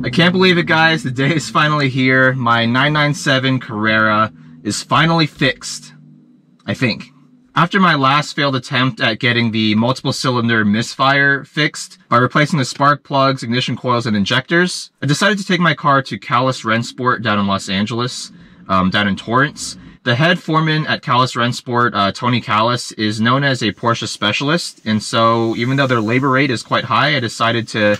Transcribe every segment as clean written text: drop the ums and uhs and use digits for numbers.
I can't believe it, guys. The day is finally here. My 997 Carrera is finally fixed, I think. After my last failed attempt at getting the multiple cylinder misfire fixed by replacing the spark plugs, ignition coils, and injectors, I decided to take my car to Callis Rennsport down in Los Angeles, down in Torrance. The head foreman at Callis Rennsport, Tony Callis, is known as a Porsche specialist, and so even though their labor rate is quite high, I decided to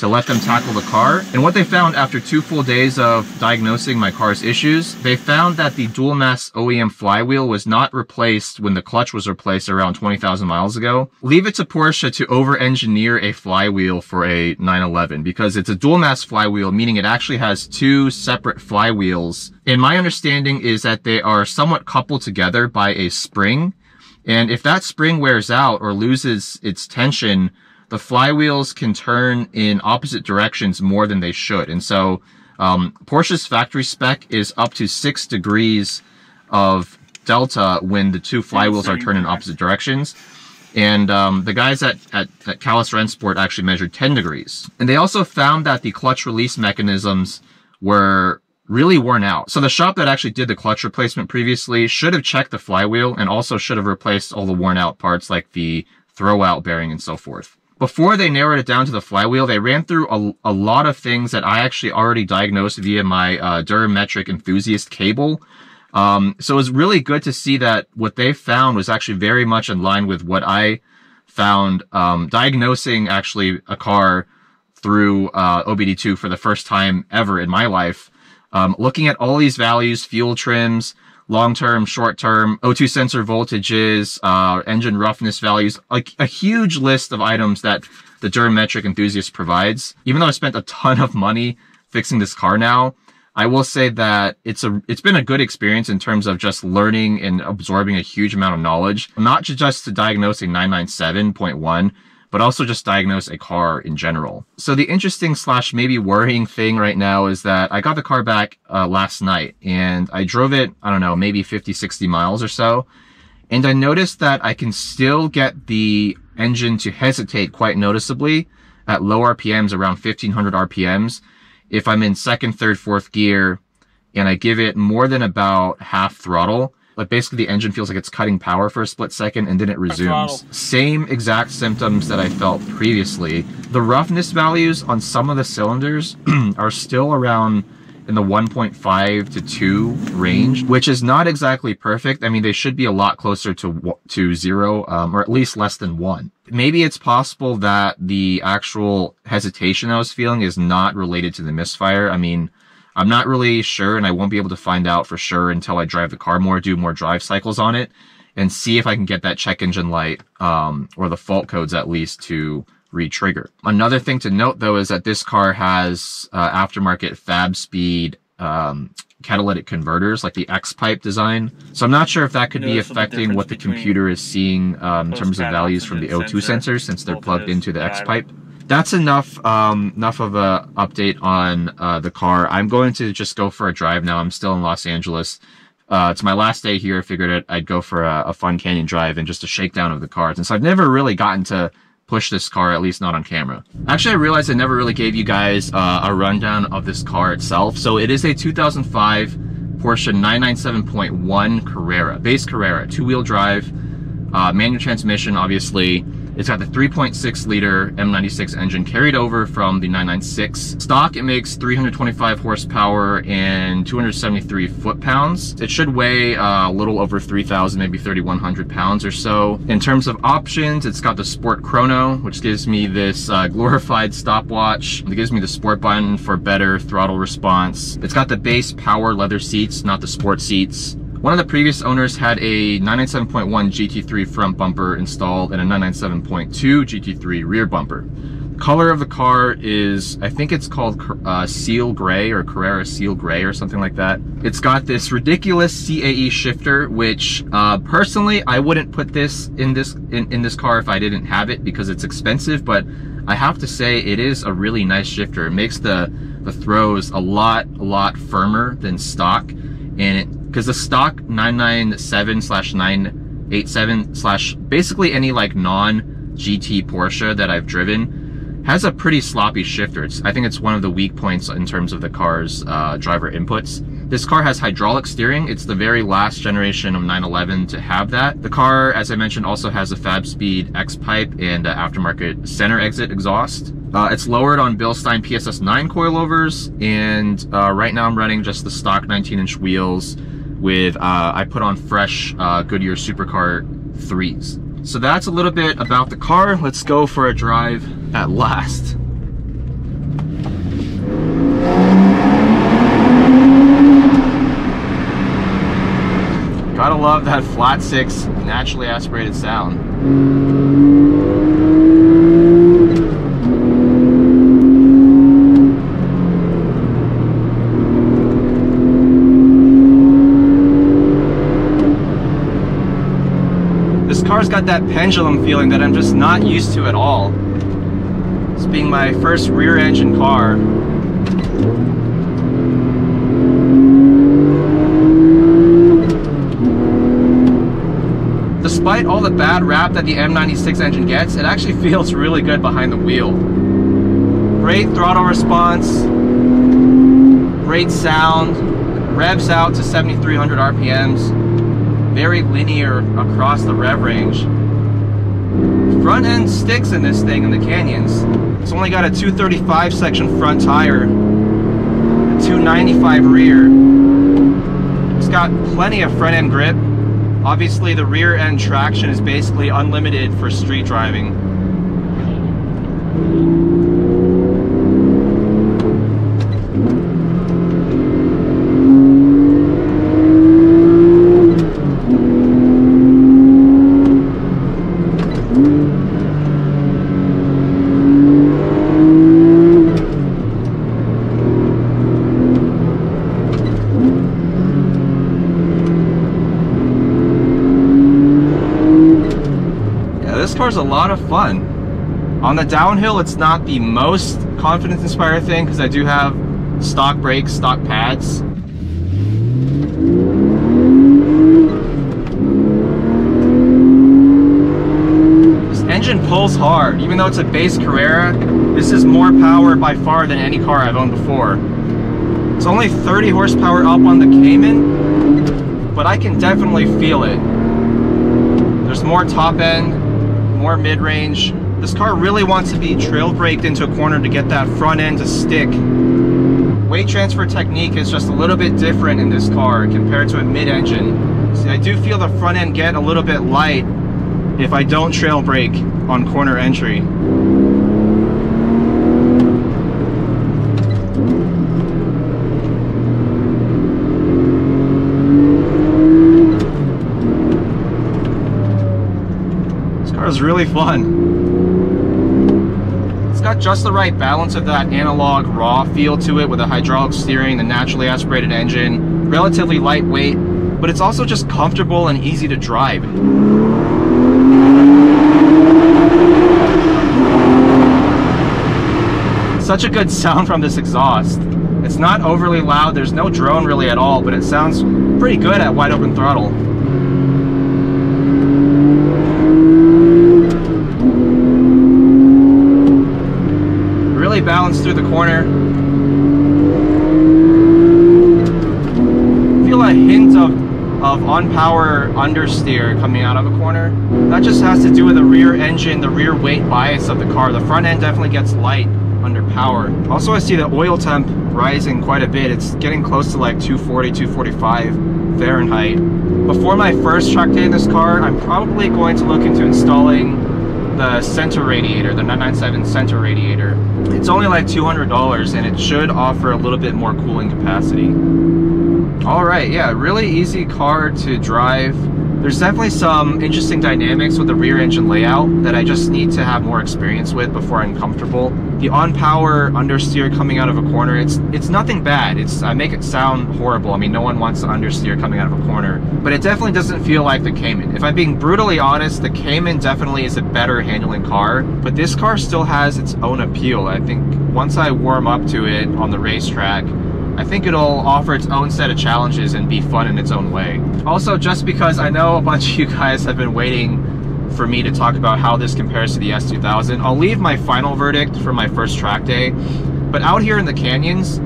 let them tackle the car. And what they found after 2 full days of diagnosing my car's issues, they found that the dual mass OEM flywheel was not replaced when the clutch was replaced around 20,000 miles ago. Leave it to Porsche to over-engineer a flywheel for a 911 because it's a dual mass flywheel, meaning it actually has 2 separate flywheels. And my understanding is that they are somewhat coupled together by a spring. And if that spring wears out or loses its tension, the flywheels can turn in opposite directions more than they should. And so Porsche's factory spec is up to 6 degrees of delta when the 2 flywheels are turned in opposite directions. And the guys at Callis Rennsport actually measured 10 degrees. And they also found that the clutch release mechanisms were really worn out. So the shop that actually did the clutch replacement previously should have checked the flywheel and also should have replaced all the worn out parts like the throwout bearing and so forth. Before they narrowed it down to the flywheel, they ran through a lot of things that I actually already diagnosed via my Durametric enthusiast cable. So it was really good to see that what they found was actually very much in line with what I found diagnosing actually a car through OBD2 for the first time ever in my life. Looking at all these values, fuel trims, long-term, short-term, O2 sensor voltages, engine roughness values, like a huge list of items that the Durametric enthusiast provides. Even though I spent a ton of money fixing this car now, I will say that it's been a good experience in terms of just learning and absorbing a huge amount of knowledge, not just to diagnose a 997.1, but also just diagnose a car in general. So the interesting / maybe worrying thing right now is that I got the car back last night and I drove it, I don't know, maybe 50, 60 miles or so. And I noticed that I can still get the engine to hesitate quite noticeably at low RPMs, around 1500 RPMs, if I'm in 2nd, 3rd, 4th gear and I give it more than about half throttle. Like basically the engine feels like it's cutting power for a split second and then it resumes. Same exact symptoms that I felt previously. The roughness values on some of the cylinders are still around in the 1.5 to 2 range, which is not exactly perfect. I mean, they should be a lot closer to 0, or at least less than 1. Maybe it's possible that the actual hesitation I was feeling is not related to the misfire. I mean, I'm not really sure, and I won't be able to find out for sure until I drive the car more, do more drive cycles on it, and see if I can get that check engine light, or the fault codes at least, to re-trigger. Another thing to note, though, is that this car has aftermarket fab speed catalytic converters, like the X-pipe design. So I'm not sure if that could be affecting what the computer is seeing in terms of values from the O2 sensors, since they're plugged into the X-pipe. That's enough of a update on the car. I'm going to just go for a drive now. I'm still in Los Angeles. It's my last day here. I figured I'd go for a fun canyon drive and just a shakedown of the cars. And so I've never really gotten to push this car, at least not on camera. Actually, I realized I never really gave you guys a rundown of this car itself. So it is a 2005 Porsche 997.1 Carrera, base Carrera, 2-wheel drive, manual transmission, obviously. It's got the 3.6 liter M96 engine carried over from the 996. Stock, it makes 325 horsepower and 273 foot-pounds. It should weigh a little over 3,000, maybe 3,100 pounds or so. In terms of options, it's got the Sport Chrono, which gives me this glorified stopwatch. It gives me the Sport button for better throttle response. It's got the base power leather seats, not the sport seats. One of the previous owners had a 997.1 GT3 front bumper installed and a 997.2 GT3 rear bumper. Color of the car is, I think it's called Seal Gray or Carrera Seal Gray or something like that. It's got this ridiculous CAE shifter, which personally I wouldn't put this in this car if I didn't have it because it's expensive, but I have to say it is a really nice shifter. It makes the throws a lot firmer than stock, and because the stock 997/987/ basically any like non-GT Porsche that I've driven Has a pretty sloppy shifter. I think it's one of the weak points in terms of the car's driver inputs. This car has hydraulic steering. It's the very last generation of 911 to have that. The car, as I mentioned, also has a Fabspeed X-pipe and aftermarket center exit exhaust. It's lowered on Bilstein PSS 9 coilovers, and right now I'm running just the stock 19-inch wheels with, I put on fresh Goodyear Supercar 3s. So that's a little bit about the car. Let's go for a drive at last. Gotta love that flat 6 naturally aspirated sound. This car's got that pendulum feeling that I'm just not used to at all. This being my first rear engine car. Despite all the bad rap that the M96 engine gets, it actually feels really good behind the wheel. Great throttle response, great sound, revs out to 7,300 RPMs, very linear across the rev range. Front end sticks in this thing in the canyons. It's only got a 235 section front tire, a 295 rear. It's got plenty of front end grip. Obviously the rear end traction is basically unlimited for street driving. This car's a lot of fun. On the downhill, it's not the most confidence-inspiring thing because I do have stock brakes, stock pads. This engine pulls hard. Even though it's a base Carrera, this is more power by far than any car I've owned before. It's only 30 horsepower up on the Cayman, but I can definitely feel it. There's more top end, more mid-range. This car really wants to be trail braked into a corner to get that front end to stick. Weight transfer technique is just a little bit different in this car compared to a mid-engine. See, I do feel the front end get a little bit light if I don't trail brake on corner entry. It's really fun. It's got just the right balance of that analog raw feel to it with a hydraulic steering, the naturally aspirated engine, relatively lightweight, but it's also just comfortable and easy to drive. Such a good sound from this exhaust. It's not overly loud, there's no drone really at all, but it sounds pretty good at wide open throttle. Really balanced through the corner. Feel a hint of on-power understeer coming out of a corner. That just has to do with the rear engine, the rear weight bias of the car. The front end definitely gets light under power. Also, I see the oil temp rising quite a bit. It's getting close to like 240, 245 Fahrenheit. Before my first track day in this car, I'm probably going to look into installing the center radiator, the 997 center radiator. It's only like $200 and it should offer a little bit more cooling capacity. All right, yeah, really easy car to drive. There's definitely some interesting dynamics with the rear engine layout that I just need to have more experience with before I'm comfortable. The on-power understeer coming out of a corner, it's nothing bad. I make it sound horrible. I mean, no one wants to understeer coming out of a corner, but it definitely doesn't feel like the Cayman. If I'm being brutally honest, the Cayman definitely is a better handling car, but this car still has its own appeal. I think once I warm up to it on the racetrack, I think it'll offer its own set of challenges and be fun in its own way. Also, just because I know a bunch of you guys have been waiting for me to talk about how this compares to the S2000. I'll leave my final verdict for my first track day, but out here in the canyons,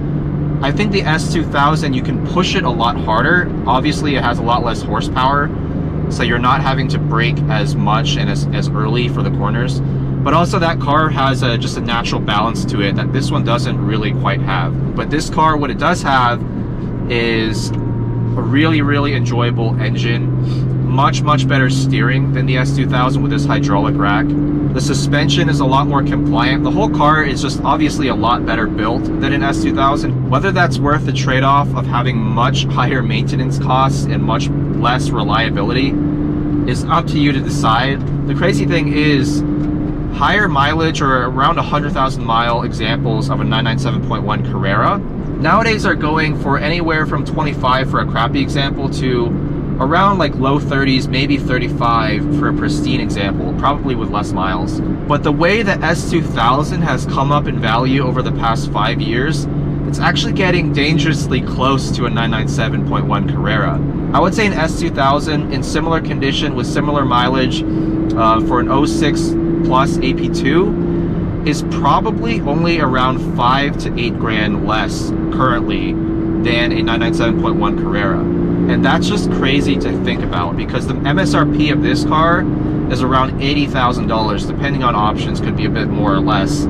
I think the S2000, you can push it a lot harder. Obviously, it has a lot less horsepower, so you're not having to brake as much and as early for the corners. But also that car has just a natural balance to it that this one doesn't really quite have. But this car, what it does have is a really, really enjoyable engine. Much better steering than the S2000 with this hydraulic rack. The suspension is a lot more compliant. The whole car is just obviously a lot better built than an S2000. Whether that's worth the trade-off of having much higher maintenance costs and much less reliability is up to you to decide. The crazy thing is, higher mileage, or around 100,000 mile examples of a 997.1 Carrera nowadays are going for anywhere from 25 for a crappy example to around like low 30s, maybe 35 for a pristine example, probably with less miles. But the way the S2000 has come up in value over the past 5 years, it's actually getting dangerously close to a 997.1 Carrera. I would say an S2000 in similar condition with similar mileage for an 06 plus AP2 is probably only around 5 to 8 grand less currently than a 997.1 Carrera. And that's just crazy to think about, because the MSRP of this car is around $80,000, depending on options, could be a bit more or less,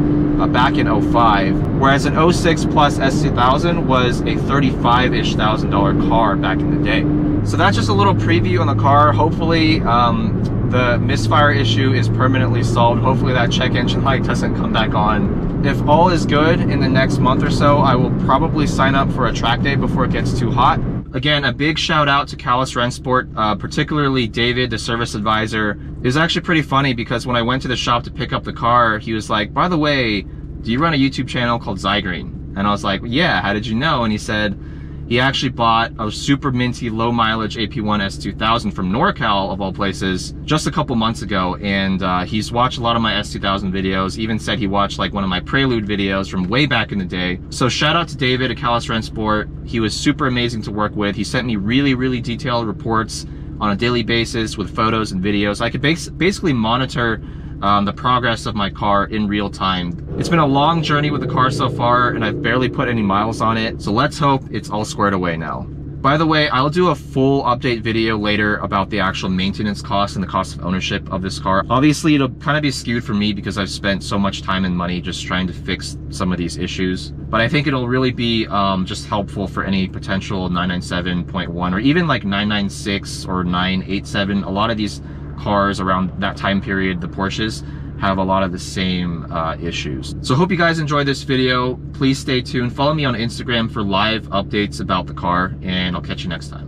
back in 05, whereas an 06 plus S2000 was a $35-ish thousand car back in the day. So that's just a little preview on the car. Hopefully the misfire issue is permanently solved. Hopefully that check engine light doesn't come back on. If all is good in the next month or so, I will probably sign up for a track day before it gets too hot. Again, a big shout out to Callus Rennsport, particularly David, the service advisor. It was actually pretty funny because when I went to the shop to pick up the car, he was like, by the way, do you run a YouTube channel called Zygrene? And I was like, yeah, how did you know? And he said he actually bought a super minty low mileage AP1 S2000 from NorCal of all places just a couple months ago, and he's watched a lot of my S2000 videos, even said he watched like one of my Prelude videos from way back in the day. So shout out to David at Callus Rennsport. He was super amazing to work with. He sent me really detailed reports on a daily basis with photos and videos. I could basically monitor the progress of my car in real time. It's been a long journey with the car so far, and I've barely put any miles on it, so let's hope it's all squared away now. By the way, I'll do a full update video later about the actual maintenance cost and the cost of ownership of this car. Obviously, it'll kind of be skewed for me because I've spent so much time and money just trying to fix some of these issues. But I think it'll really be just helpful for any potential 997.1 or even like 996 or 987. A lot of these cars around that time period, the Porsches, have a lot of the same issues. So hope you guys enjoyed this video. Please stay tuned. Follow me on Instagram for live updates about the car, and I'll catch you next time.